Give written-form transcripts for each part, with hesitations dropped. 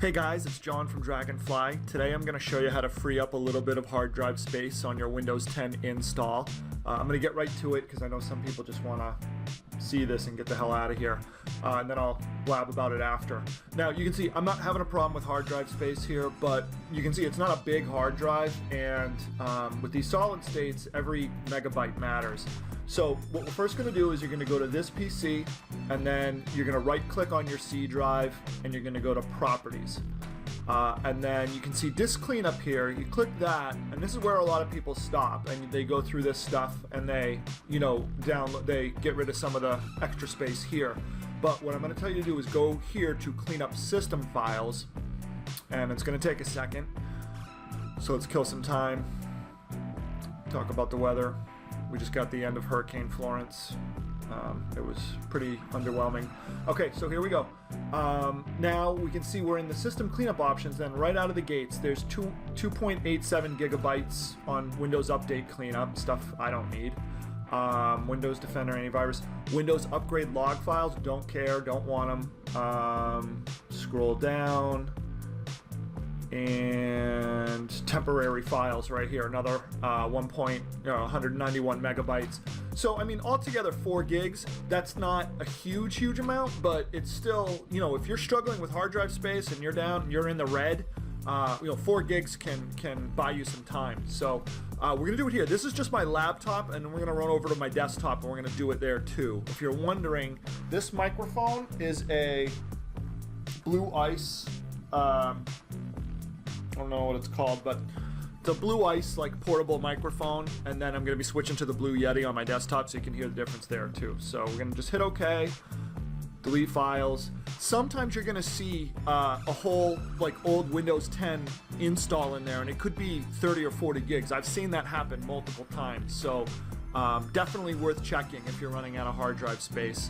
Hey guys, it's John from Dragonfly. Today I'm going to show you how to free up a little bit of hard drive space on your Windows 10 install. I'm going to get right to it because I know some people just want to see this and get the hell out of here. And then I'll blab about it after. Now you can see I'm not having a problem with hard drive space here, but you can see it's not a big hard drive, and with these solid states, every megabyte matters. So what we're first going to do is you're going to go to this PC, and then you're going to right click on your C drive, and you're going to go to Properties. And then you can see Disk Cleanup here. You click that, and this is where a lot of people stop, and they go through this stuff, and they, they get rid of some of the extra space here. But what I'm going to tell you to do is go here to clean up system files, and it's going to take a second. So let's kill some time. Talk about the weather. We just got the end of Hurricane Florence. It was pretty underwhelming. Okay, so here we go. Now we can see we're in the system cleanup options. Then right out of the gates, there's 2.87 gigabytes on Windows Update cleanup, stuff I don't need. Windows Defender Antivirus. Windows Upgrade log files, don't care, don't want them. Scroll down. And temporary files right here, another 191 megabytes. So I mean, altogether 4 gigs. That's not a huge amount, but it's still, if you're struggling with hard drive space and you're in the red, 4 gigs can buy you some time. So we're gonna do it here. This is just my laptop, and we're gonna run over to my desktop, and we're gonna do it there too. If you're wondering, this microphone is a Blue Ice. I don't know what it's called, but it's a Blue Ice like portable microphone, and then I'm going to be switching to the Blue Yeti on my desktop so you can hear the difference there too. So we're going to just hit OK, delete files. Sometimes you're going to see a whole like old Windows 10 install in there, and it could be 30 or 40 gigs. I've seen that happen multiple times, so definitely worth checking if you're running out of hard drive space.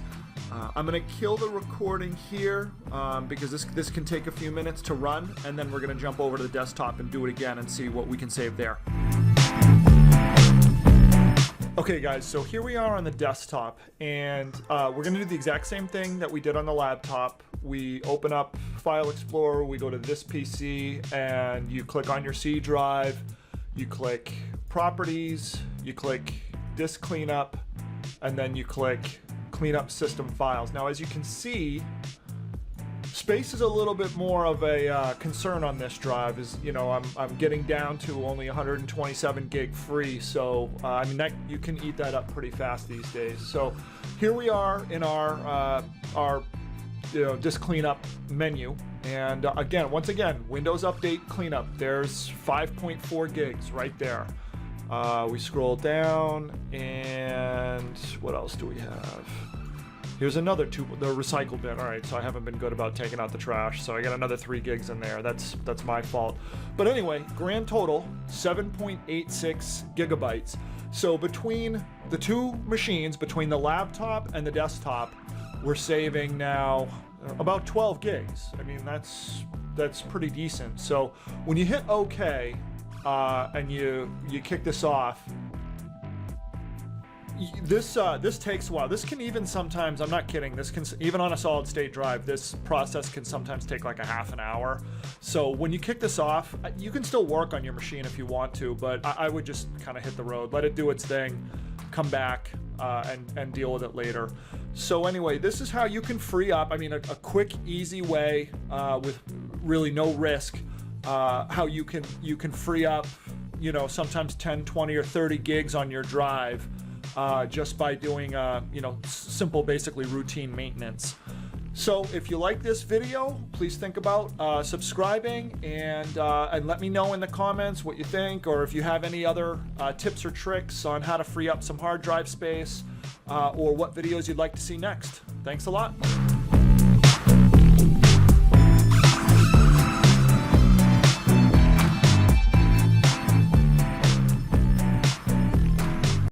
I'm going to kill the recording here because this can take a few minutes to run, and then we're going to jump over to the desktop and do it again and see what we can save there. Okay guys, so here we are on the desktop, and we're going to do the exact same thing that we did on the laptop. We open up File Explorer, we go to this PC, and you click on your C drive, you click Properties, you click Disk Cleanup, and then you click Clean up system files. Now, as you can see, space is a little bit more of a concern on this drive. I'm getting down to only 127 gig free, so I mean that you can eat that up pretty fast these days. So here we are in our disk cleanup menu, and once again, Windows Update cleanup. There's 5.4 gigs right there. We scroll down, and what else do we have? Here's another the recycle bin. All right, so I haven't been good about taking out the trash, so I got another 3 gigs in there. That's my fault. But anyway, grand total 7.86 gigabytes. So between the two machines, between the laptop and the desktop, we're saving now about 12 gigs. I mean, that's pretty decent. So when you hit OK, and you kick this off, this takes a while. This can even sometimes, I'm not kidding, this can, even on a solid state drive, this process can sometimes take like a half an hour. So when you kick this off, you can still work on your machine if you want to, but I would just kind of hit the road, let it do its thing, come back and deal with it later. So anyway, this is how you can free up, I mean, a quick, easy way with really no risk, how you can free up, sometimes 10, 20, or 30 gigs on your drive just by doing, simple, basically routine maintenance. So if you like this video, please think about subscribing and let me know in the comments what you think, or if you have any other tips or tricks on how to free up some hard drive space, or what videos you'd like to see next. Thanks a lot.